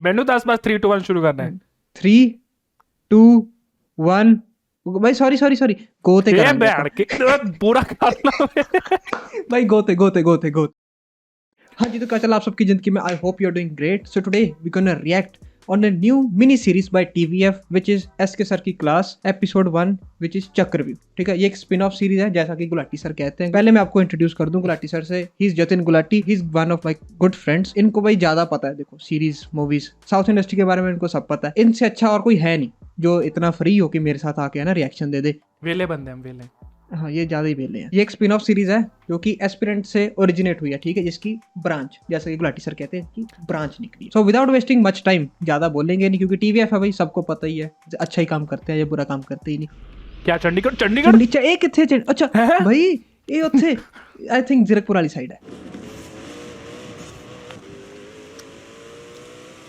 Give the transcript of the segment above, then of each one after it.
मैंने तो आसपास 3 2 1 शुरू करना है। 3 2 1 भाई सॉरी गोते ये करांगे बैठ के पूरा करना भाई गोते हाँ जी, तो क्या चला आप सबकी जिंदगी में? I hope you are doing great. So today we gonna react on a new mini series by TVF which is S K sir की class episode 1 which is Chakravyuh. ठीक है, ये एक स्पिन ऑफ सीरीज है जैसा कि गुलाटी सर कहते हैं। पहले मैं आपको इंट्रोड्यूस कर दूं गुलाटी सर से। He is Jatin Gulati, he is one of my good friends. इनको भाई ज्यादा पता है, देखो सीरीज मूवीज साउथ इंडस्ट्री के बारे में इनको सब पता है। इनसे अच्छा और कोई है नहीं जो इतना फ्री हो कि मेरे साथ आके है ना रिएक्शन दे दे। वेले बंदे हम वेले। हाँ, ये ज्यादा ही बेले हैं। ये एक स्पिन ऑफ सीरीज है जो कि एस्पिरेंट से ओरिजिनेट हुई है, ठीक है, जिसकी ब्रांच, जैसे कि गुलाटी सर कहते हैं कि ब्रांच निकली। So without wasting much time, ज्यादा बोलेंगे नहीं क्योंकि टीवीएफ है भाई, सबको पता ही है अच्छा ही काम करते हैं, ये बुरा काम करते ही नहीं। क्या चंडीगढ़ नीचे एक किथे अच्छा है? भाई ये उत्थे आई थिंक जीरकपुर वाली साइड है।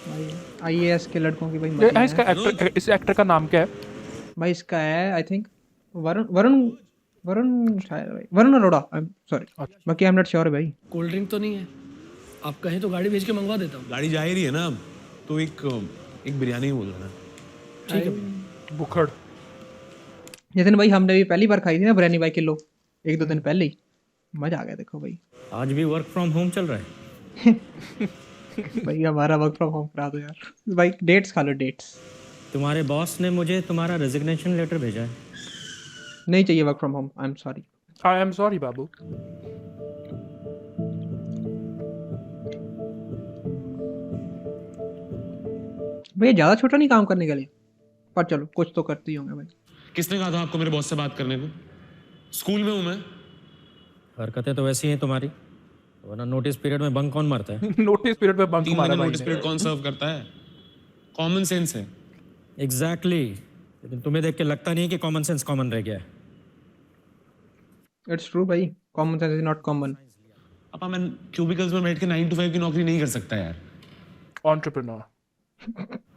भाई आईएएस के लड़कों की भाई मजे हैं। इसका एक्टर, इस एक्टर का नाम क्या है? भाई इसका है आई थिंक वरुण शायद भाई, वरुण अरोड़ा। आई एम सॉरी, बाकी आई एम नॉट श्योर भाई। कोल्ड ड्रिंक तो नहीं है? आप कहें तो गाड़ी भेज के मंगवा देता हूँ। गाड़ी जा ही रही है ना अब, तो एक बिरयानी ही बोल रहा ना। ठीक है। बुखड़। नितिन भाई हमने भी पहली बार खाई थी ना बिरयानी भाई किलो, 1-2 दिन पहले ही। मजा आ गया देखो भाई। आज भी वर्क फ्रॉम होम चल रहा है। भाई हमारा वर्क फ्रॉम होम करा दो यार भाई, डेट्स खा लो डेट्स। तुम्हारे बॉस ने मुझे तुम्हारा रेजिग्नेशन लेटर भेजा है। नहीं चाहिए work from home, I am sorry. I am sorry बाबू। भैया ज्यादा छोटा नहीं काम करने के लिए, पर चलो कुछ तो करते ही होंगे भाई। किसने कहा था आपको मेरे बॉस से बात करने को? स्कूल में हूं मैं। हरकतें तो वैसी हैं तुम्हारी, वरना नोटिस पीरियड में बंक कौन मारता है? नोटिस पीरियड में बंक 3 मारा महीने भाई नोटिस ने। पीरियड कौन सर्व करता है? कॉमन सेंस है। एग्जैक्टली लेकिन तुम्हें देख के लगता नहीं है कि कॉमन सेंस कॉमन रह गया है। इट्स ट्रू भाई, common sense is not common. अपा मैं क्यूबिकल्स में बैठ के 9 to 5 की नौकरी नहीं कर सकता यार। एंटरप्रेन्योर।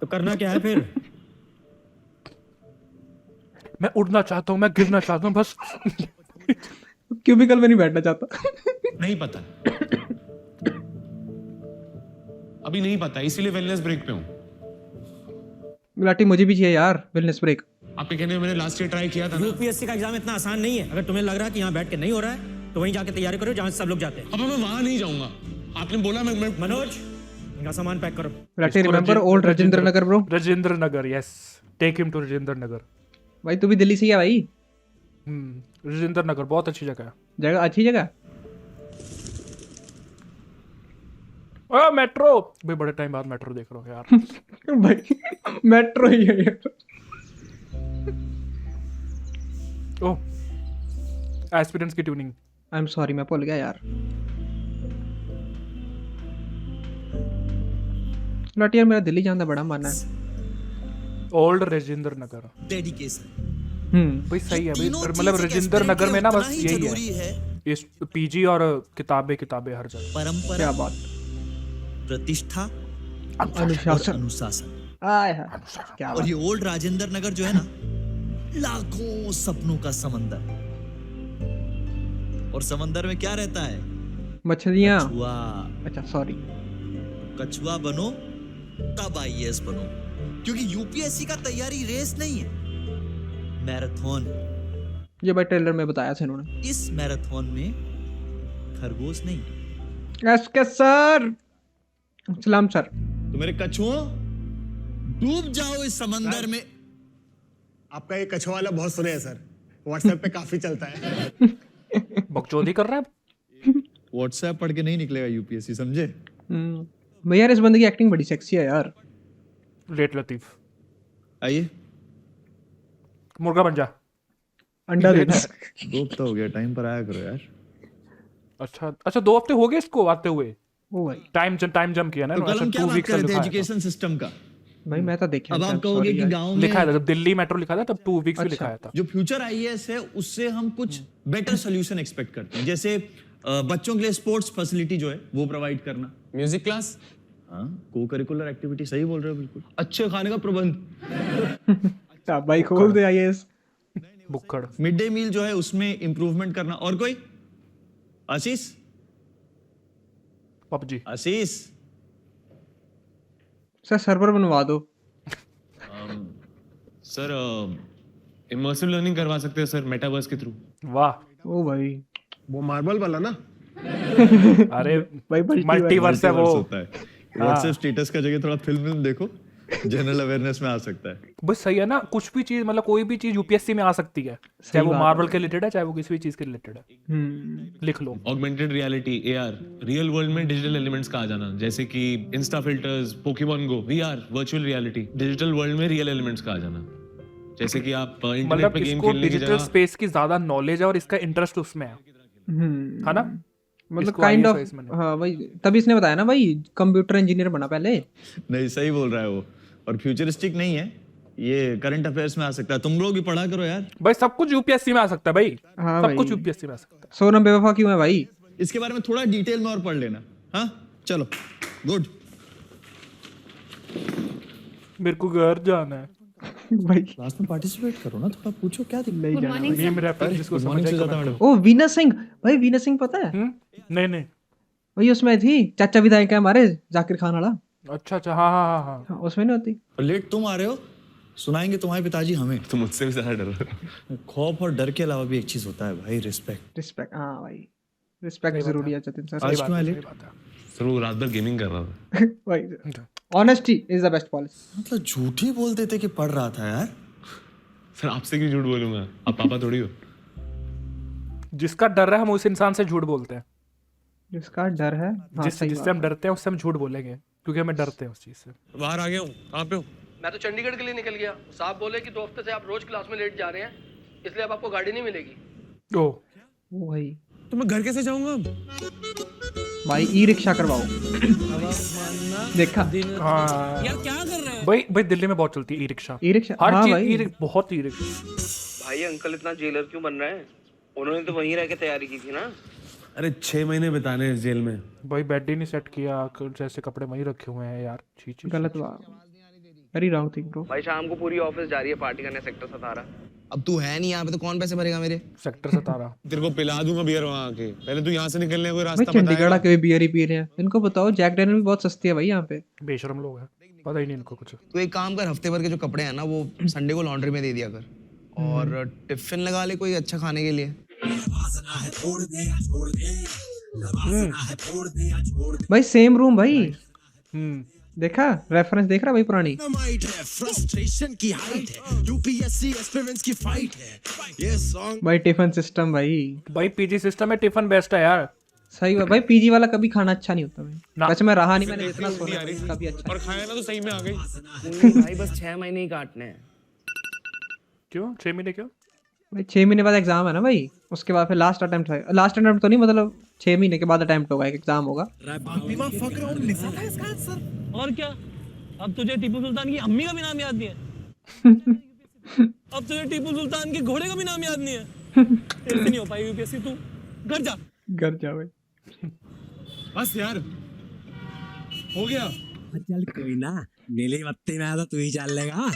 तो करना क्या है फिर? मैं उड़ना चाहता हूँ, मैं गिरना चाहता हूँ बस। क्यूबिकल में नहीं बैठना चाहता। नहीं पता, अभी नहीं पता, इसीलिए वेलनेस ब्रेक पे हूँ। गुलाटी मुझे भी चाहिए यार वेलनेस ब्रेक। आपके कहने में मैंने लास्ट ईयर ट्राई किया था ना। यूपीएससी का एग्जाम इतना आसान नहीं है। अगर तुम्हें लग रहा है कि यहाँ बैठ के नहीं हो रहा है तो वहीं जाके तैयारी करो जहाँ सब लोग जाते हैं। अब मैं वहां नहीं जाऊंगा। आपने बोला मैं मनोज, इनका सामान पैक करो। Gulati remember old Rajendra Nagar bro. Rajendra Nagar, yes, take him to Rajendra Nagar. भाई तू भी दिल्ली से ही है भाई। राजेंद्र नगर बहुत अच्छी जगह है। जगह अच्छी जगह। मेट्रो भाई, बड़े टाइम बाद मेट्रो देख रहा हूँ यार। भाई मेट्रो ही है यार। ओह, एस्पिरेंट्स की ट्यूनिंग। आई एम सॉरी मैं भूल गया यार। गुलाटी यार मेरा दिल्ली जाने का बड़ा मन है। ओल्ड राजेंद्र नगर डेडिकेशन भाई सही है भाई, मतलब राजेंद्र नगर में ना बस यही है, इस पीजी और किताबें हर जगह। परंपरा, क्या बात, प्रतिष्ठा, अनुशासन। अनुशासन। आय है क्या और बात। ये ओल्ड राजेंद्र नगर जो है ना, लाखों सपनों का समंदर। और समंदर में क्या रहता है? मछलियाँ। कछुआ। अच्छा सॉरी। कछुआ बनो तब आईएएस बनो, क्योंकि यूपीएससी का तैयारी रेस नहीं है, मैराथन। ये भाई ट्रेलर में बताया था इन्होंने। इस मैराथन में खरगोश नहीं। एसके सर, सलाम सर। तो मेरे कछुओं, डूब जाओ इस समंदर में। आपका ये कछुआ वाला बहुत सुने हैं सर, व्हाट्सएप पे काफी चलता है। बकचोदी कर रहा है। व्हाट्सएप पढ़ के नहीं निकलेगा यूपीएससी, समझे? भैया यार इस बंदे की एक्टिंग बड़ी सेक्सी है यार। लेट लतीफ, आइए। मुर्गा बन जा। अंडा देना। 2 हफ्ता हो गया, टाइम पर आया करो यार। अच्छा 2 हफ्ते हो गए इसको आते हुए। ओ भाई टाइम जम किया ना। तो कल हम क्या बात कर रहे थे एजुकेशन सिस्टम का? भाई मैं तो देखा। अब आप कहोगे कि गांव में लिखा था जब दिल्ली मेट्रो लिखा था तब 2 वीक्स भी लिखाया था। जो फ्यूचर आईएएस है उससे हम कुछ बेटर सोल्यूशन एक्सपेक्ट करते हैं, जैसे बच्चों के लिए स्पोर्ट्स फैसिलिटी जो है वो प्रोवाइड करना, म्यूजिक क्लास, हाँ, को करिकुलर एक्टिविटी, सही बोल रहे हो बिल्कुल। अच्छे खाने का प्रबंध, अच्छा भाई खोल दे आईएएस। बुक्कड़। मिड डे मील जो है उसमें इंप्रूवमेंट करना। और कोई? आशीष, पबजी। आशीष सर सर्वर बनवा दो। सर इमर्सिव लर्निंग करवा सकते हैं सर मेटावर्स के थ्रू। वाह। ओ भाई वो मार्बल वाला ना? अरे भाई मल्टीवर्स है वो। होता है व्हाट्सएप स्टेटस का जगह थोड़ा फिल्म देखो, जनरल अवेयरनेस में आ सकता है। बस सही है ना, कुछ भी चीज मतलब कोई भी चीज यूपीएससी में आ सकती है, चाहे वो मार्बल के रिलेटेड है चाहे वो किसी भी चीज के रिलेटेड है। लिख लो। Augmented reality AR, real world में डिजिटल एलिमेंट्स का आ जाना, जैसे कि insta filters, Pokemon go, VR virtual reality, digital world में रियल एलिमेंट्स का आ जाना, जैसे कि आप इंटरनेट मतलब पे गेम इसको खेलने की डिजिटल जगह स्पेस की ज्यादा नॉलेज है और इसका इंटरेस्ट उसमें है ना? मतलब इसको काइंड IAS ऑफ, वाइस में नहीं। हाँ भाई तभी इसने बताया ना भाई कंप्यूटर इंजीनियर बना पहले। नहीं सही बोल रहा है वो, और फ्यूचरिस्टिक नहीं है ये, करंट अफेयर्स में आ सकता है। तुम लोग भी पढ़ा करो यार। भाई सब कुछ यूपीएससी में आ सकता है भाई। हाँ सब भाई। कुछ यूपीएससी में आ सकता है। सोनम बेवफा क्यों है भाई? इसके बारे में थोड़ा डिटेल में और पढ़ लेना। हाँ चलो गुड। मेरे को घर जाना है। भाई क्लास में पार्टिसिपेट करो ना, थोड़ा पूछो क्या दिक्कत नहीं जाना। मीम रेफरेंस जिसको है। समझ मॉर्निंग से आए ज्यादा comment मैडम। ओ वीना सिंह, भाई वीना सिंह पता है? नहीं नहीं। भाई उसमें थी चाचा विधायक है हमारे, जाकिर खान वाला। अच्छा अच्छा, हाँ हाँ हाँ हाँ। हाँ, उसमें नहीं होती? और लेट तुम आ रहे हो, सुनाएंगे तुम्हारे पिताजी हमें। तो मुझसे भी ज्यादा डर। खौफ और डर के अलावा भी एक चीज होता है भाई, रिस्पेक्ट। रिस्पेक्ट, हाँ भाई रिस्पेक्ट जरूरी है जतिन सर। आज क्यों आए सही लेट? बात है। सर वो रात भर गेमिंग कर रहा था। भाई honesty is the best policy. मतलब झूठ ही बोलते थे कि पढ़ रहा था यार। सर आपसे क्यों झूठ बोलूंगा, आप पापा थोड़ी हो। जिसका डर है हम उस इंसान से झूठ बोलते हैं। जिसका डर है, हाँ सही जिससे बात। हम डरते हैं उससे हम झूठ बोलेंगे, क्योंकि हमें डरते हैं उस चीज से। बाहर आ गया हूँ, कहाँ पे हो? मैं तो चंडीगढ़ के लिए निकल गया। साहब बोले कि 2 हफ्ते से आप रोज क्लास में लेट जा रहे हैं, इसलिए अब आपको गाड़ी नहीं मिलेगी। ओ ओ भाई तो मैं घर कैसे जाऊंगा अब? भाई ई रिक्शा करवाओ। देखा हाँ यार क्या कर रहे हैं भाई, भाई दिल्ली में बहुत चलती है ई रिक्शा। ई रिक्शा, हर हाँ चीज भाई। बहुत ई रिक्शा। भाई अंकल इतना जेलर क्यों बन रहे हैं? उन्होंने तो वहीं रह के तैयारी की थी ना। अरे 6 महीने बिताने हैं जेल में। भाई बेड ही नहीं सेट किया, जैसे कपड़े वहीं रखे हुए हैं यार। छी छी। गलत बात, वेरी रॉन्ग थिंग ब्रो। भाई शाम को पूरी ऑफिस जा रही है पार्टी करने सेक्टर 17। अब तू है नहीं यहाँ पे तो कौन पैसे भरेगा मेरे? सेक्टर 17। तेरे को पिला दूंगा बियर वहां आके, पहले तू यहाँ से निकलने का कोई भाई रास्ता चंडीगढ़ बता। के बियर ही पी रहे हैं। इनको बताओ जैक डैनियल भी बहुत सस्ती है भाई यहाँ पे। बेशरम लोग हैं, पता ही नहीं इनको कुछ। तू एक काम कर, हफ्ते भर के जो कपड़े हैं ना वो संडे को लॉन्ड्री में दे दिया कर, और टिफिन लगा ले कोई अच्छा खाने के लिए। भाई सेम रूम भाई, हम्म। देखा रेफरेंस देख रहा भाई पुरानी। फ्रस्ट्रेशन की हाइट है, यूपीएससी एस्पिरेंट्स की फाइट है। ये सॉन्ग भाई टिफिन सिस्टम भाई भाई पीजी सिस्टम में टिफिन बेस्ट है यार। सही बात भाई। पीजी वाला कभी खाना अच्छा नहीं होता ना। भाई। वैसे मैं रहा नहीं, मैंने इतना सुना है, कभी अच्छा और खाया ना तो सही में आ गई। भाई बस 6 महीने ही काटने हैं। क्यों 6 महीने क्यों? भाई 6 महीने बाद एग्जाम है ना भाई, उसके बाद फिर लास्ट अटेम्प्ट है। लास्ट अटेम्प्ट तो नहीं, मतलब 6 महीने के बाद अटेम्प्ट होगा, एक एग्जाम होगा। और क्या, अब तुझे टीपू सुल्तान की अम्मी का भी नाम याद नहीं है। अब तुझे टीपू सुल्तान के घोड़े का भी नाम याद नहीं है। तेरे से नहीं हो पाई यूपीएससी, तू घर जा। घर जा भाई। बस यार हो गया। चल कोई ना, नीली बत्ती में तो तू ही चल लेगा।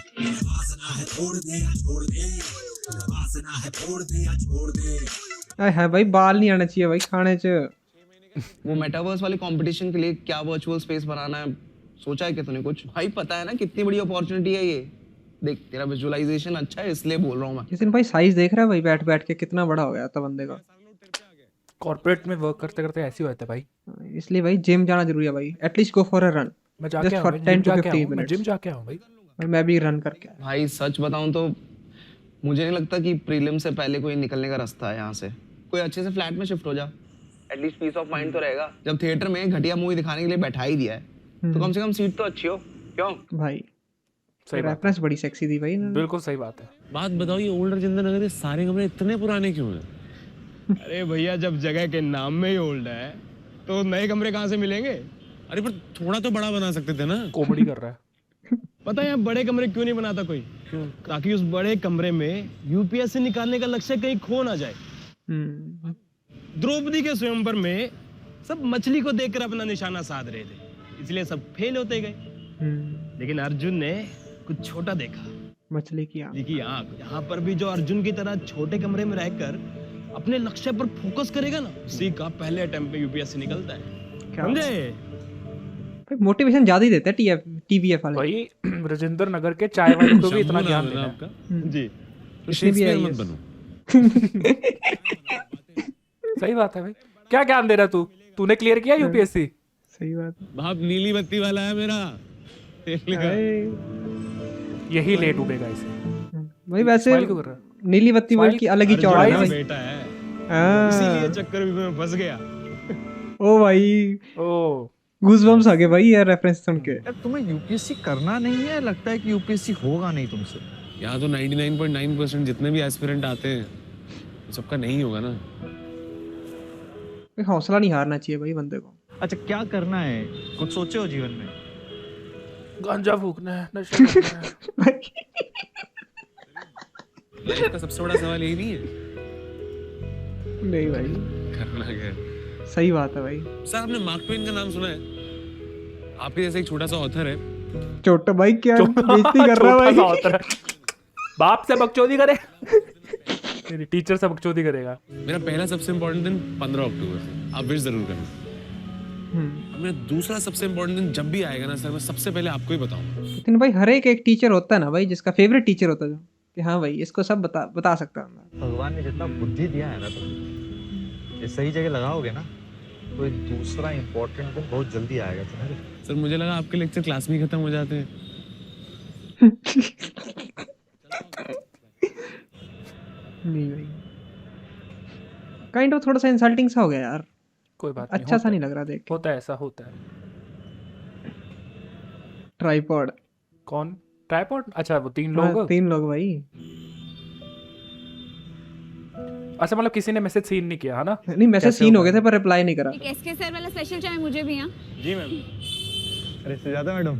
आय हाय भाई, बाल नहीं आना चाहिए भाई खाने च। वो मेटावर्स वाले कंपटीशन के लिए क्या वर्चुअल स्पेस बनाना है, सोचा है क्या तूने कुछ? भाई पता है ना कितनी बड़ी अपॉर्चुनिटी है ये। देख तेरा विजुअलाइजेशन अच्छा है इसलिए बोल रहा हूँ मैं। जिस भाई साइज देख रहा है भाई, बैठ बैठ के कितना बड़ा हो गया था बंदे का। कॉर्पोरेट में वर्क करते करते ऐसे ही होता है भाई। इसलिए भाई जिम जाना जरूरी है भाई। At least go for a run, मैं जाके जस्ट आऊं फॉर भाई, 10 जिम to जाके 15 आऊं, मैं मिनट्स। जिम जाके आऊं भाई। और मैं भी रन करके आया। भाई सच बताऊं तो मुझे नहीं लगता कि प्रीलिम से पहले कोई निकलने का रास्ता है यहाँ से। कोई अच्छे से फ्लैट में शिफ्ट हो जा, एटलीस्ट पीस ऑफ माइंड तो रहेगा। जब थिएटर में घटिया मूवी दिखाने के लिए बैठा ही दिया है तो कम से कम सीट तो अच्छी हो। क्यों भाई सही बात रेफरेंस बड़ी सेक्सी थी भाई इन्होंने। बिल्कुल सही बात है। बात बताओ, ये ओल्ड राजेंद्र नगर के सारे कमरे इतने पुराने क्यों हैं? अरे भैया जब जगह के नाम में ही ओल्ड है तो नए कमरे कहाँ से मिलेंगे? अरे पर थोड़ा तो बड़ा बना सकते थे ना। कॉमेडी कर रहा है। पता है यहाँ बड़े कमरे क्यों नहीं बनाता कोई? ताकि उस बड़े कमरे में यूपीएससी निकालने का लक्ष्य कहीं खो ना जाए। द्रौपदी के स्वयंवर में सब मछली को देखकर अपना निशाना साध रहे थे, इसलिए सब फेल होते गए। लेकिन अर्जुन ने कुछ छोटा देखा, मछली की आंख। की आंख। यहाँ पर भी जो अर्जुन की तरह छोटे कमरे में रहकर अपने लक्ष्य पर फोकस करेगा ना, उसी का पहले अटेम्प्ट में यूपीएससी निकलता है। क्या समझे? भाई मोटिवेशन ज्यादा ही देता है TVF वाले। भाई राजेंद्र नगर के चाय वाले को भी इतना शंभू ज्ञान नाम है ना देना है। आपका जी तो इसमें भी शेक्सपियर आई मत है। बनो। सही बात है भाई, क्या ज्ञान दे रहा तू? तूने क्लियर किया यूपीएससी? सही बात है। बाप नीली बत्ती वाला है मेरा तेल का। यही ले डूबेगा इसे। भाई वैसे स्माइल क्यों कर रहा है? नीली बत्ती वर्ल्ड स्माइल- की अलग ही अर्जुन चौड़ा है का ना भाई। बेटा है हाँ। इसीलिए चक्कर में मैं फंस गया। ओ भाई ओ गूज़बम्स आ गए भाई यार रेफरेंस सुन के। यार तुम्हें यूपीएससी करना नहीं है, लगता है कि यूपीएससी होगा नहीं तुमसे। यहाँ तो 99.9% जितने भी एस्पिरेंट आते हैं सबका नहीं होगा ना। भाई हौसला नहीं हारना चाहिए भाई बंदे को। अच्छा क्या करना है, कुछ सोचे हो जीवन में? गांजा फूकना है, नशा करना है। लाइफ का सबसे बड़ा सवाल यही नहीं है नहीं भाई करना क्या है। सही बात है भाई। सर आपने मार्क ट्वेन का नाम सुना है? आपके जैसे एक छोटा सा ऑथर है। छोटा भाई क्या बेइज्जती कर रहा है छोटा सा भाई। होता है। बाप से बकचोदी करे, मेरी टीचर से बकचोदी करेगा। मेरा पहला सबसे इम्पोर्टेंट दिन 15 अक्टूबर से आप विश जरूर करना। अब मेरा दूसरा सबसे इम्पोर्टेंट दिन जब भी आएगा ना सर, मैं सबसे पहले आपको ही बताऊंगा। लेकिन भाई हर एक टीचर होता है ना भाई जिसका फेवरेट टीचर होता है जो कि हाँ भाई इसको सब बता सकता है। भगवान ने जितना बुद्धि दिया है ना तुम्हें, ये सही जगह लगाओगे ना तो एक दूसरा इम्पोर्टेंट दिन बहुत जल्दी आएगा तुम्हारे। सर मुझे लगा आपके लेक्चर क्लास में ही खत्म हो जाते हैं। नहीं भाई काइंड ऑफ थोड़ा सा इंसल्टिंग सा हो गया यार। कोई बात नहीं, अच्छा सा नहीं लग रहा देख। होता है, ऐसा होता है। ट्राइपॉड। कौन ट्राइपॉड? अच्छा वो 3 लोग। 3 लोग भाई। अच्छा मतलब किसी ने मैसेज सीन नहीं किया है ना? नहीं मैसेज सीन हो गए थे पर रिप्लाई नहीं करा। एक एसके सर वाला स्पेशल चाय मुझे भी। हाँ जी मैम। अरे इससे ज्यादा मैडम।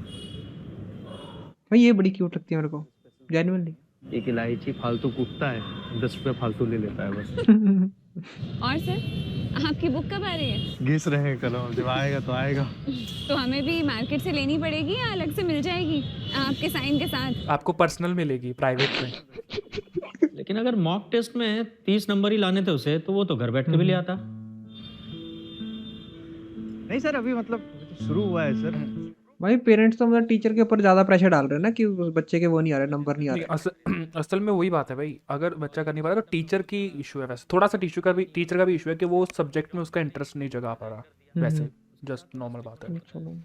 भाई ये बड़ी क्यूट लगती है मेरे को जेन्युइनली। एक इलायची फालतू कूटता है, 10 रुपए फालतू ले लेता है बस। और सर आपकी बुक कब आ रही है? घिस रहे हैं कलम, जब आएगा तो आएगा। तो हमें भी मार्केट से लेनी पड़ेगी या अलग से मिल जाएगी आपके साइन के साथ? आपको पर्सनल मिलेगी, प्राइवेट में। लेकिन अगर मॉक टेस्ट में 30 नंबर ही लाने थे उसे तो वो तो घर बैठ के भी ले आता। नहीं सर अभी मतलब शुरू हुआ है सर। भाई पेरेंट्स तो मतलब टीचर के ऊपर ज्यादा प्रेशर डाल रहे हैं ना कि उस बच्चे के वो नहीं आ रहे, नंबर नहीं आ रहे। असल में वही बात है भाई, अगर बच्चा कर नहीं पा रहा तो टीचर की इशू है। वैसे थोड़ा सा टीचर का भी इशू है कि वो सब्जेक्ट में उसका इंटरेस्ट नहीं जगा पा रहा। वैसे जस्ट नॉर्मल बात है। चलो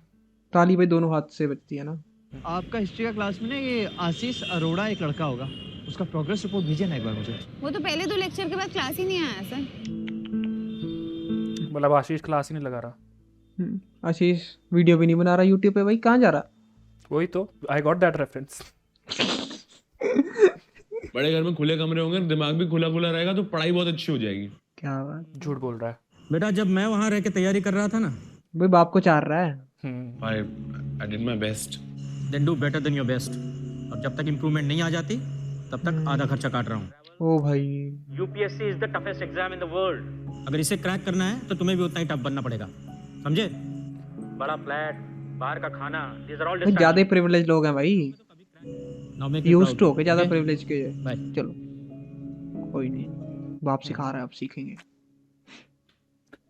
ताली भाई दोनों हाथ से बजती है ना। आपका हिस्ट्री का क्लास में ना ये आशीष अरोड़ा एक लड़का होगा, उसका प्रोग्रेस रिपोर्ट भेजिए ना एक बार मुझे। वो तो पहले 2 लेक्चर के बाद क्लास ही नहीं आया सर। मतलब आशीष क्लास ही नहीं लगा रहा। आशीष वीडियो भी नहीं बना रहा यूट्यूब पे भाई, कहाँ जा रहा? वही तो, आई गॉट दैट रेफरेंस। बड़े घर में खुले कमरे होंगे, दिमाग भी खुला खुला रहेगा तो पढ़ाई बहुत अच्छी हो जाएगी। क्या बात। झूठ बोल रहा है बेटा जब मैं वहाँ रह के तैयारी कर रहा था ना, भाई बाप को चाह रहा है। I did my best. Then do better than your best. और जब तक इम्प्रूवमेंट नहीं आ जाती तब तक आधा खर्चा काट रहा हूँ। ओ भाई UPSC is the toughest exam in the world. अगर इसे क्रैक करना है तो तुम्हें भी उतना ही टफ बनना पड़ेगा, समझे? बड़ा फ्लैट, बाहर का खाना, these are all भाई ज्यादा ही प्रिविलेज लोग हैं भाई, Now make me used proud, टू हो गए ज्यादा okay? प्रिविलेज के। Bye. चलो कोई नहीं, बाप सिखा रहा है, अब सीखेंगे।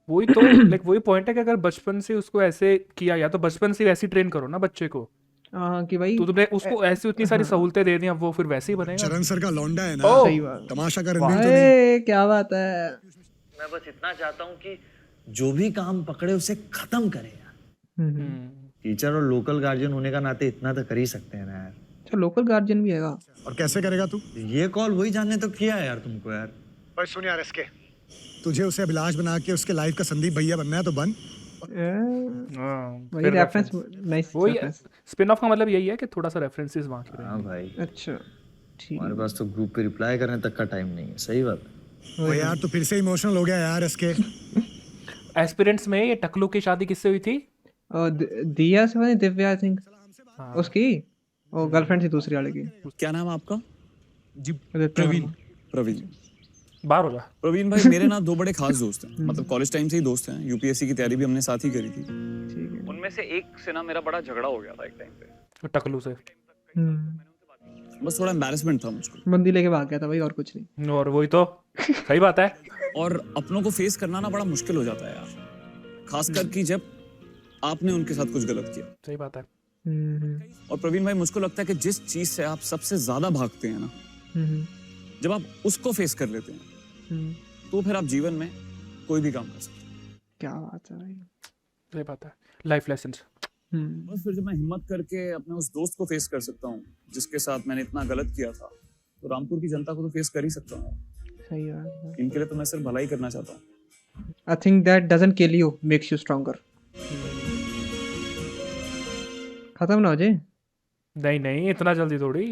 वही तो लाइक वही पॉइंट है कि अगर बचपन से उसको ऐसे किया, या तो बचपन से वैसे ट्रेन करो ना बच्चे को। हाँ कि भाई तो तुमने उसको ऐसी उतनी सारी सहूलतें दे दी, अब वो फिर वैसे ही बनेगा। चरण सर का लौंडा है ना, सही बात। तमाशा का रणवीर तो नहीं। अरे क्या बात है। मैं बस इतना चाहता हूँ कि जो भी काम पकड़े उसे खत्म करे यार। टीचर और लोकल गार्जियन होने का नाते इतना तो कर ही सकते हैं ना यार। अच्छा लोकल गार्जियन भी हैगा। और कैसे करेगा तू? ये कॉल वही जानने तो किया है यार तुमको यार। पर सुन यार इसके, तुझे उसे अभिलाष बना के उसके लाइफ का संदीप भैया बनना है तो बन। वही रेफरेंस नाइस। वही स्पिन ऑफ का मतलब यही है कि थोड़ा सा रेफरेंसेस वहां के हाँ भाई, अच्छा ठीक। हमारे पास तो ग्रुप पे रिप्लाई करने तक का टाइम नहीं है। सही बात है। ओ यार तू फिर से इमोशनल हो गया यार इसके। एस्पिरेंट्स में ये टकलू की शादी किससे हुई थी? दिया से बनी, दिव्या आई थिंक उसकी, और गर्लफ्रेंड थी दूसरी वाले की। क्या नाम है आपका? जी प्रवीण। प्रवीण। बाहर हो जा। प्रवीण भाई मेरे ना 2 बड़े खास दोस्त हैं, मतलब कॉलेज टाइम से ही दोस्त हैं। यूपीएससी की तैयारी भी हमने साथ ही करी थी। उनमें से एक से ना मेरा बड़ा झगड़ा हो गया था एक टाइम पे, टकलू से। बस थोड़ा एम्बैरेसमेंट था मुझको। बंदी लेके भाग गया था भाई, और कुछ नहीं। और वही तो सही बात है। और अपनों को फेस करना ना बड़ा मुश्किल हो जाता है यार, खासकर कि जब आपने उनके साथ कुछ गलत किया। सही बात है। और प्रवीण भाई मुझको लगता है कि जिस चीज से आप सबसे ज्यादा भागते हैं ना, जब आप उसको फेस कर लेते हैं तो फिर आप जीवन में कोई भी काम कर सकते हैं। क्या बात है भाई, सही बात है, लाइफ लेसन्स। बस फिर जब मैं हिम्मत करके अपने उस दोस्त को फेस कर सकता हूँ जिसके साथ मैंने इतना गलत किया था, तो रामपुर की जनता को तो फेस कर ही सकता हूँ। सही बात है। इनके लिए तो मैं सिर्फ भलाई करना चाहता हूँ। I think that doesn't kill you, makes you stronger. खत्म ना हो जाए। नहीं नहीं, इतना जल्दी थोड़ी।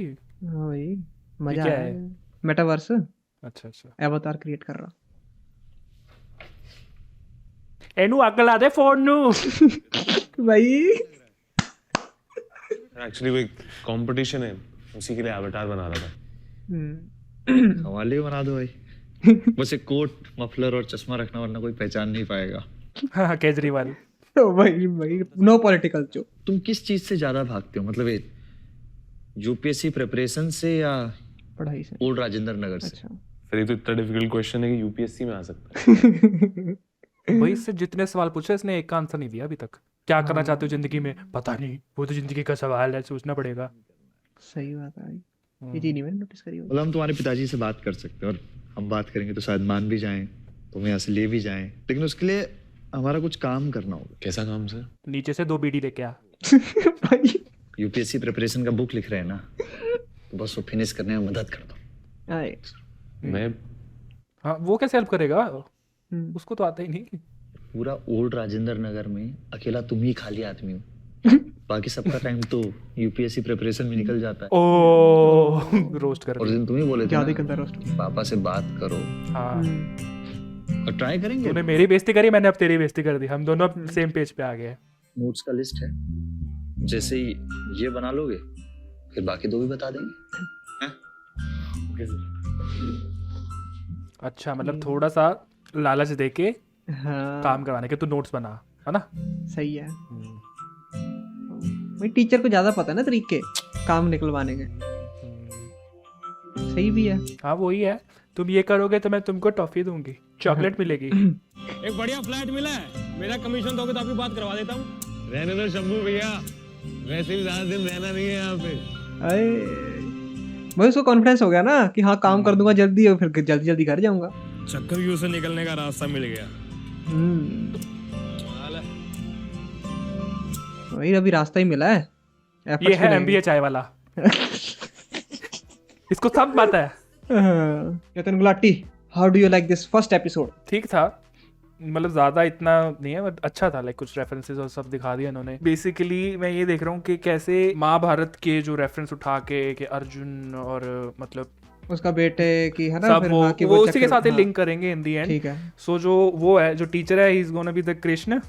हाँ भाई, मजा क्या आया। है? मेटावर्स, अच्छा अच्छा। एवतार क्रिएट कर रहा। एनू अकल आ दे फोन नु। भाई एक्चुअली वो एक कंपटीशन है, उसी के लिए एवतार बना रहा था। हवाले बना दो भाई। बस एक कोट, मफलर और चश्मा रखना, वरना कोई पहचान नहीं पाएगा। हाँ, केजरीवाल। तो भाई नो पॉलिटिकल जो। तुम किस चीज से ज्यादा भागते हो, मतलब ये यूपीएससी प्रिपरेशन से या पढ़ाई से? ओल्ड राजेंद्र नगर से? अच्छा। फिर ये तो इतना डिफिकल्ट क्वेश्चन है कि यूपीएससी में आ सकता है। भाई इससे जितने सवाल पूछे इसने एक का आंसर नहीं दिया अभी तक। क्या करना चाहते हो जिंदगी में? पता नहीं, वो तो जिंदगी का सवाल है, सोचना पड़ेगा। सही बात है भाई, ये चीज नहीं मैंने नोटिस करी। मतलब हम तुम्हारे पिताजी से बात कर सकते हैं और हम बात करेंगे तो शायद मान भी जाएं, तुम्हें यहाँ से ले भी जाएं, लेकिन उसके लिए हमारा कुछ काम करना होगा। कैसा काम सर? नीचे से 2 बीडी लेके आ। यूपीएससी प्रिपरेशन का बुक लिख रहे हैं ना, तो बस वो फिनिश करने में मदद कर दो। मैं हाँ, वो कैसे हेल्प करेगा? उसको तो आता ही नहीं। पूरा ओल्ड राजेंद्र नगर में अकेला तुम ही खाली आदमी हो, बाकी सबका टाइम तो यूपीएससी प्रिपरेशन में निकल जाता है। ओ रोस्ट कर। और दिन तुम ही बोले थे ज्यादा ना, गंदा रोस्ट। पापा से बात करो। हाँ, और ट्राई करेंगे। तूने मेरी बेइज्जती करी, मैंने अब तेरी बेइज्जती कर दी, हम दोनों अब सेम पेज पे आ गए। नोट्स का लिस्ट है, जैसे ही ये बना लोगे फिर बाकी 2 भी बता देंगे। अच्छा, मतलब थोड़ा सा लालच देके हाँ काम करवाने के, तू नोट्स बना, है ना? सही है भाई, टीचर को ज्यादा पता है ना तरीके काम निकलवाने के। सही भी है। हाँ वही है, तुम ये करोगे तो मैं तुमको टॉफी दूंगी, चॉकलेट मिलेगी। एक बढ़िया फ्लैट मिला है, मेरा कमीशन दोगे तो आपकी बात करवा देता हूँ। रहने दो शंभू भैया, वैसे भी ज्यादा दिन रहना नहीं है यहाँ पे। भाई उसको कॉन्फिडेंस हो गया ना कि हाँ काम कर दूंगा जल्दी, और फिर जल्दी जल्दी घर जाऊंगा। चक्कर से निकलने का रास्ता मिल गया। वही अभी रास्ता ही मिला है। ये है एमबीए चाय वाला। इसको सब पता है। Yatan Gulati, how do you like this first episode? ठीक था, मतलब ज़्यादा इतना नहीं है, बट अच्छा था। लाइक कुछ रेफरेंसेस और सब दिखा दिया इन्होंने। बेसिकली मैं ये देख रहा हूँ कि कैसे महाभारत के जो रेफरेंस उठा के कि अर्जुन और मतलब उसका बेटे की है ना, सब फिर वो, हाँ, कि वो उसी के साथ ही हाँ, लिंक करेंगे इन दी एंड। ठीक है। सो जो वो है, जो टीचर है, he is gonna be the Krishna,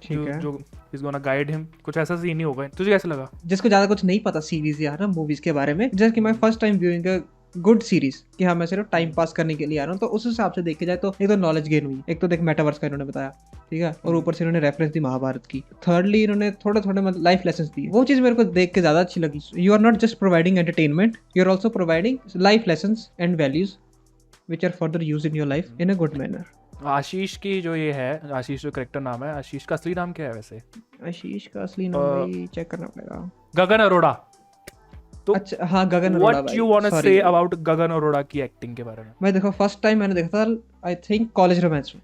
ठीक है, जो इज गोना गाइड हिम। कुछ ऐसा सीन ही होगा। तुझे कैसा लगा? जिसको ज्यादा कुछ नहीं पता सीरीज या ना मूवीज के बारे में, जैसे कि मैं first time viewing a good series कि हाँ मैं सिर्फ टाइम पास करने के लिए आ रहा हूँ, तो उस हिसाब से देखे जाए तो एक तो नॉलेज गेन हुई, एक तो देख मेटावर्स का इन्होंने बताया, ठीक है, और ऊपर से इन्होंने रेफरेंस दी महाभारत की। थर्डली इन्होंने थोड़े थोड़े मतलब लाइफ लेसन्स दिए, वो चीज मेरे को देख के ज्यादा अच्छी लगी। You are not just providing entertainment, you are also providing life lessons and values which are further use in your life in a good manner. Ashish की जो ये है, आशीष जो करेक्टर नाम है, आशीष का असली नाम क्या है वैसे? आशीष का असली नाम भाई चेक करना पड़ेगा। गगन अरोड़ा। तो अच्छा हाँ, Gagan Arora. What you want to say about Gagan Arora की एक्टिंग के बारे में? मैं देखो फर्स्ट टाइम मैंने देखा था आई थिंक कॉलेज रोमांस में,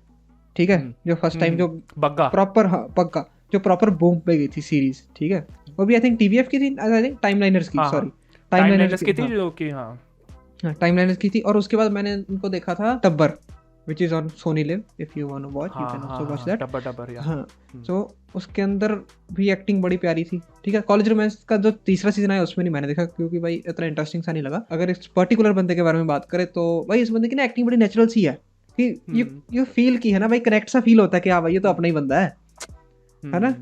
ठीक है, जो फर्स्ट टाइम जो बग्गा प्रॉपर, हाँ बग्गा, जो प्रॉपर बूम पे गई थी सीरीज, ठीक है, वो भी आई थिंक टीवीएफ की थी, आई थिंक टाइमलाइनर्स की, सॉरी टाइमलाइनर्स की थी, जो कि हाँ टाइमलाइनर्स की थी। और उसके बाद मैंने उनको देखा था टब्बर, which is on Sony Live, if you want to watch you can also watch that। टब्बर या हाँ, तो उसके अंदर भी एक्टिंग बड़ी प्यारी थी, ठीक है। कॉलेज रोमांस का जो तीसरा सीजन आया उसमें नहीं मैंने देखा, क्योंकि भाई इतना इंटरेस्टिंग सा नहीं लगा। अगर इस पर्टिकुलर बंदे के बारे में बात करें तो भाई इस बंदे की ना एक्टिंग बड़ी नेचुरल सी है कि यू फील की है ना भाई, कनेक्ट सा फील होता है कि हाँ भाई ये तो अपना ही बंदा है ना।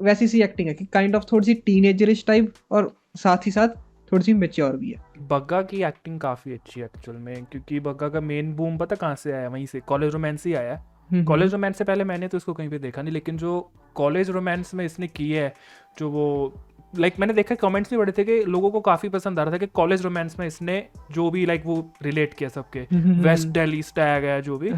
वैसी सी एक्टिंग है कि काइंड ऑफ थोड़ी सी टीनेजरिश टाइप, और साथ ही साथ थोड़ी सी मैच्योर भी है। बग्गा की एक्टिंग काफी अच्छी है एक्चुअल में, क्योंकि बग्गा का मेन बूम पता कहाँ से आया? वहीं से, कॉलेज रोमांस ही आया है। कॉलेज रोमांस से पहले मैंने तो इसको कहीं पे देखा नहीं, लेकिन जो कॉलेज रोमांस में इसने की है, जो वो लाइक मैंने देखा कमेंट्स भी बड़े थे कि लोगों को काफी पसंद आ रहा था कि कॉलेज रोमांस में इसने जो भी लाइक वो रिलेट किया सबके, वेस्ट दिल्ली स्टैग है जो भी,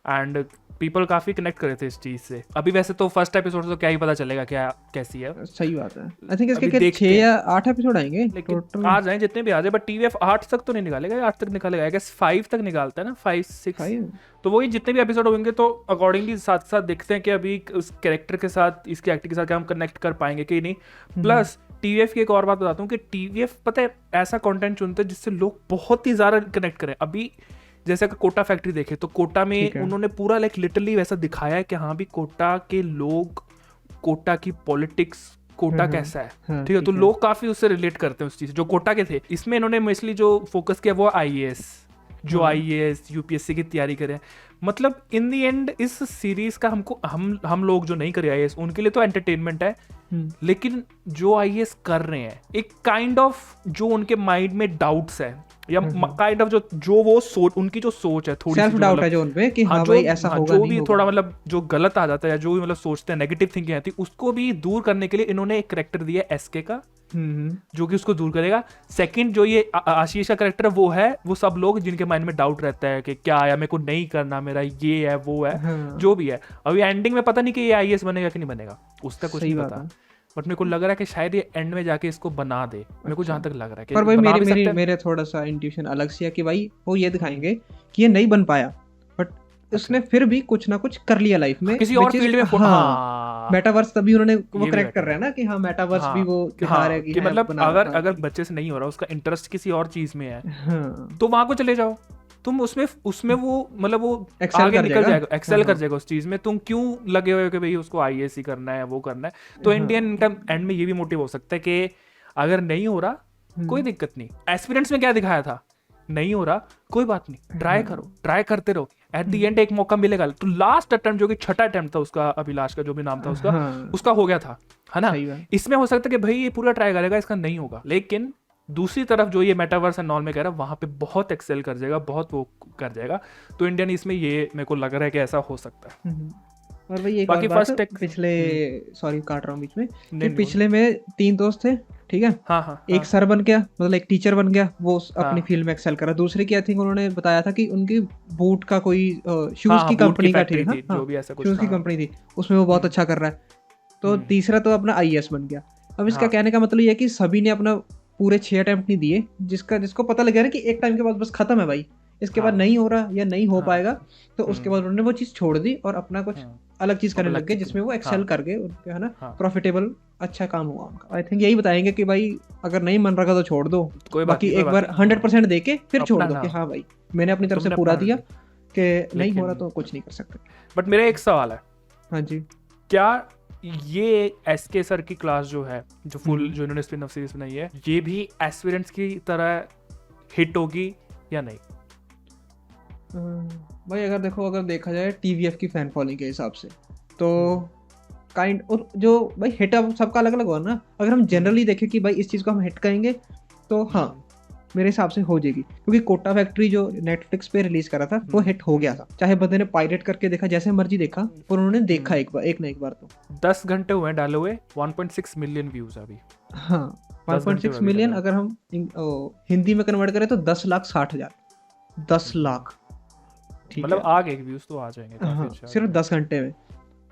एंड पीपल काफी कनेक्ट कर रहे थे इस चीज से। अभी वैसे तो फर्स्ट एपिसोड से तो क्या ही पता चलेगा क्या कैसी है। सही बात है। आई थिंक इसके अभी क्या देखते 6 हैं। या 8 एपिसोड आएंगे लेकिन टोटल। आ जाए जितने भी आ जाए, बट टीवीएफ 8 तक तो नहीं निकालेगा, 8 तक निकालेगा आई गेस 5 तक निकालता है ना, 5 6। तो वही जितने भी एपिसोड होंगे तो अकॉर्डिंगली साथ साथ देखते हैं कि अभी उस कैरेक्टर के साथ, इसकी एक्टिंग के साथ क्या हम कनेक्ट कर पाएंगे कि नहीं। प्लस टीवीएफ की एक और बात बताता हूँ कि टीवीएफ पता है ऐसा कंटेंट चुनते हैं जिससे लोग बहुत ही ज्यादा कनेक्ट करें। अभी जैसे कि कोटा फैक्ट्री देखे तो कोटा में उन्होंने पूरा लाइक लिटरली वैसा दिखाया है कि हाँ भी कोटा के लोग, कोटा की पॉलिटिक्स, कोटा कैसा है, ठीक है। तो लोग काफी उससे रिलेट करते हैं उस चीज जो कोटा के थे। इसमें इन्होंने मोस्टली जो फोकस किया वो आईएएस, जो आईएएस यूपीएससी की तैयारी करें। मतलब इन दी एंड इस सीरीज का हमको हम लोग जो नहीं करे आईएएस उनके लिए तो एंटरटेनमेंट है, लेकिन जो आईएएस कर रहे हैं एक काइंड ऑफ जो उनके माइंड में डाउट्स है या काइंड ऑफ जो वो सोच, उनकी जो सोच है थोड़ी सेल्फ डाउट है जो उनपे कि हाँ भाई ऐसा होगा जो नहीं भी होगा। थोड़ा मतलब जो गलत आ जाता है या जो भी मतलब सोचते हैं नेगेटिव थिंकिंग आती है उसको भी दूर करने के लिए इन्होंने एक करेक्टर दिया है एसके का, जो कि उसको दूर करेगा। सेकंड जो ये आशीष का करेक्टर वो है, वो सब लोग जिनके माइंड में डाउट रहता है कि क्या आया, मेरे को नहीं करना, मेरा ये है वो है, जो भी है। अभी एंडिंग में पता नहीं कि ये आईएएस बनेगा कि नहीं बनेगा, उसका कुछ नहीं पता, बट मेरे को लग रहा है कि शायद ये एंड में जाके इसको बना दे। मेरे को जहां तक लग रहा है कि पर भाई मेरे थोड़ा सा इंट्यूशन अलग सी है कि भाई वो ये दिखाएंगे कि ये नहीं बन पाया बट उसने फिर भी कुछ ना कुछ कर लिया लाइफ में किसी और फील्ड में। हाँ, मेटावर्स तभी उन्होंने वो करेक्ट कर रहे हैं ना कि हाँ मेटावर्स भी वो दिखा रहे हैं कि मतलब अगर बच्चे से नहीं हो रहा, उसका इंटरेस्ट किसी और चीज में है तो वहां को चले जाओ तुम, उसमें वो मतलब वो आगे निकल जाएगा, एक्सेल कर जाएगा उस चीज में। तुम क्यों लगे हुए हो कि भाई उसको आईएएस ही करना है, वो करना है। तो इंडियन इनका एंड में ये भी मोटिव हो सकता है कि अगर नहीं हो रहा कोई दिक्कत नहीं। एस्पिरेंट्स में क्या दिखाया था, नहीं हो रहा कोई बात नहीं, ट्राई करो, ट्राई करते रहो, एट द एंड एक मौका मिलेगा। तो लास्ट अटेम्प्ट जो कि छठा अटेम्प्ट था उसका, अभिलाष का जो भी नाम था उसका हो गया था, है ना। इसमें हो सकता है कि भाई ये पूरा ट्राई करेगा, इसका नहीं होगा। लेकिन दूसरी तरफ जो ये मेटावर्स एंड ऑल में कह रहा है वहां पे बहुत एक्सेल कर जाएगा, बहुत वो कर जाएगा। तो इंडियन इसमें ये मेरे को लग रहा है कि ऐसा हो सकता है। और भाई एक बाकी फर्स्ट पिछले सॉरी काट रहा हूँ बीच में, कि पिछले में 3 दोस्त थे, ठीक है। हाँ, एक सर बन गया, मतलब एक टीचर बन गया, वो अपनी फील्ड में एक्सेल करा। दूसरे की आई थिंक उन्होंने बताया था कि उनकी बूट का कोई शूज की कंपनी का थी, शूज की कंपनी थी, उसमें वो बहुत अच्छा कर रहा है। तो तीसरा तो अपना आईएएस बन गया। अब इसका कहने का मतलब ये है कि सभी ने अपना पूरे 6 अटेम्प्ट नहीं दिए, जिसको पता लग गया ना कि एक टाइम के बाद बस खत्म है भाई, इसके बाद नहीं हो रहा या नहीं हो पाएगा, तो उसके बाद उन्होंने वो चीज छोड़ दी और अपना कुछ अलग चीज करने लग गए जिसमें वो एक्सेल कर गए, उनके है ना प्रॉफिटेबल अच्छा काम हुआ उनका। आई थिंक यही बताएंगे कि भाई अगर नहीं मन रहा तो छोड़ दो, बाकी एक बार 100% देके फिर छोड़ दो कि हाँ भाई मैंने अपनी तरफ से पूरा दिया, कि नहीं हो रहा तो कुछ नहीं कर सकते। बट मेरा एक सवाल है, हाँ जी, क्या ये एसके सर की क्लास जो है, जो फुल जो इन्होंने स्पिन ऑफ सीरीज बनाई है, ये भी एस्पिरेंट्स की तरह हिट होगी या नहीं? भाई अगर देखा जाए टीवीएफ की फैन फॉलोइंग के हिसाब से तो काइंड, और जो भाई हिट अब सबका अलग अलग हुआ ना। अगर हम जनरली देखें कि भाई इस चीज़ को हम हिट करेंगे तो हाँ मेरे हिसाब से हो जाएगी, क्योंकि कोटा फैक्ट्री जो नेटफ्लिक्स पे रिलीज करा था वो हिट हो गया था। चाहे बंदे ने पायरेट करके देखा, जैसे मर्जी देखा, पर उन्होंने देखा एक ना एक बार तो। 10 घंटे हुए डाले हुए, 1.6 मिलियन व्यूज अभी। हाँ 1.6 मिलियन अगर हम हिंदी में कन्वर्ट करें तो 10,60,000, 10 लाख, मतलब आगे व्यूज तो आ जाएंगे हाँ, सिर्फ 10 घंटे में।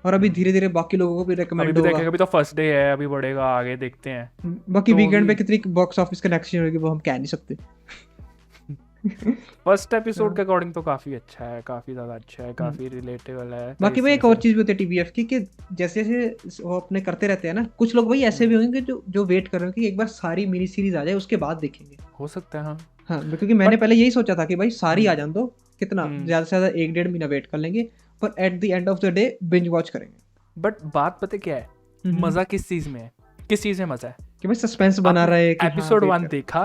और अभी धीरे धीरे बाकी लोगों को भी रेकमेंड होगा। अभी तो फर्स्ट डे है, अभी बढ़ेगा, आगे देखते हैं। बाकी वीकेंड पे कितनी बॉक्स ऑफिस कनेक्शन होगी वो हम कह नहीं सकते। फर्स्ट एपिसोड के अकॉर्डिंग तो काफी अच्छा है, काफी ज्यादा अच्छा है, काफी रिलेटेबल है। बाकी भाई एक और चीज भी होती है टीवीएफ की, कि जैसे जैसे वो अपने करते रहते हैं ना, कुछ लोग भाई ऐसे भी होंगे जो वेट कर रहे हैं कि एक बार सारी मिनी सीरीज आ जाए उसके बाद देखेंगे। हो सकता है हाँ, क्योंकि मैंने पहले यही सोचा था कि भाई सारी आ जान दो, कितना ज्यादा से ज्यादा 1-1.5 महीना वेट कर लेंगे, पर at the end of the day binge watch करेंगे। बट बात पता क्या है, मजा किस चीज में है, किस चीज में मजा है कि भाई सस्पेंस बना रहे हैं। एपिसोड 1 देखा,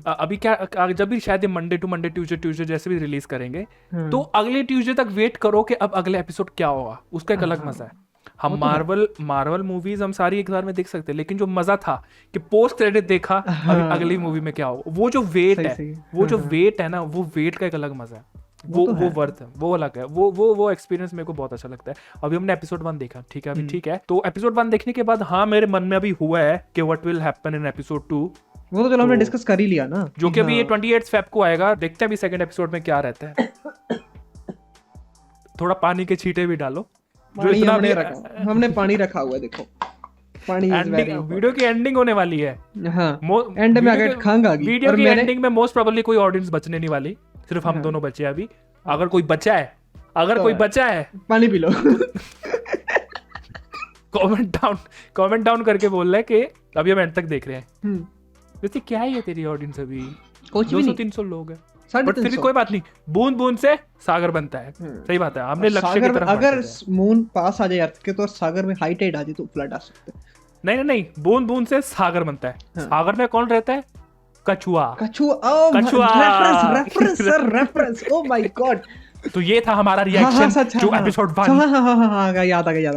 अभी क्या जब भी शायद मंडे टू मंडे ट्यूसडे जैसे भी रिलीज करेंगे तो अगले ट्यूसडे तक वेट करो कि अब अगले एपिसोड क्या होगा, उसका एक अलग मजा है। हम मार्वल मूवीज हम सारी एक बार में देख सकते हैं, लेकिन जो मजा था कि पोस्ट क्रेडिट देखा अगली मूवी में क्या होगा, वो जो वेट है ना, वो वेट का एक अलग मजा है, वो वर्थ है, वो अलग है, वो एक्सपीरियंस मेरे को बहुत अच्छा लगता है। अभी हमने एपिसोड 1 देखा, ठीक है, अभी ठीक है। तो एपिसोड 1 देखने के बाद हाँ मेरे मन में अभी हुआ है कि what will happen in episode 2। वो तो चलो हमने डिस्कस कर ही लिया ना, जो कि अभी ये 28 फेब को आएगा। देखते हैं अभी सेकंड एपिसोड में क्या रहता है। थोड़ा पानी के छींटे भी डालो। जो पानी इतना हमने भी रखा, हमने पानी रखा हुआ है, देखो पानी is very एंडिंग, वीडियो की एंडिंग होने वाली है। हाँ, एंड में आगे खंग आ गई। वीडियो और की मैंने एंडिंग में मोस्ट प्रोबेबली कोई ऑडियंस बचने नहीं वाली, सिर्फ हम दोनों बचे अभी। अगर कोई बचा है, अगर तो कोई बचा है, पानी पी लो। कमेंट डाउन करके बोल रहा है कि अभी हम एंड तक देख रहे हैं। वैसे क्या है तेरी ऑडियंस अभी? कुछ भी नहीं, 200-300 लोग हैं, 350 बट फिर भी कोई बात नहीं, बूंद बूंद से सागर बनता है। सही बात है, हमने लक्ष्य की सागर में तरफ अगर बढ़ते हैं। मून पास आ जाए अर्थ के तो सागर में हाई टाइड आ जाए तो फ्लड आ सकते हैं। नहीं, बूंद बूंद से सागर बनता है। सागर में कौन रहता है? कछुआ। Reference, oh my God. तो ये था हमारा रिएक्शन टू एपिसोड 1। हाँ, याद आ गया।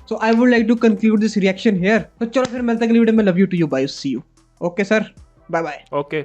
So I would like to conclude this reaction here. तो चलो फिर मिलते हैं अगली वीडियो में। Love you too you, bye, see you. Okay sir, bye bye. Okay.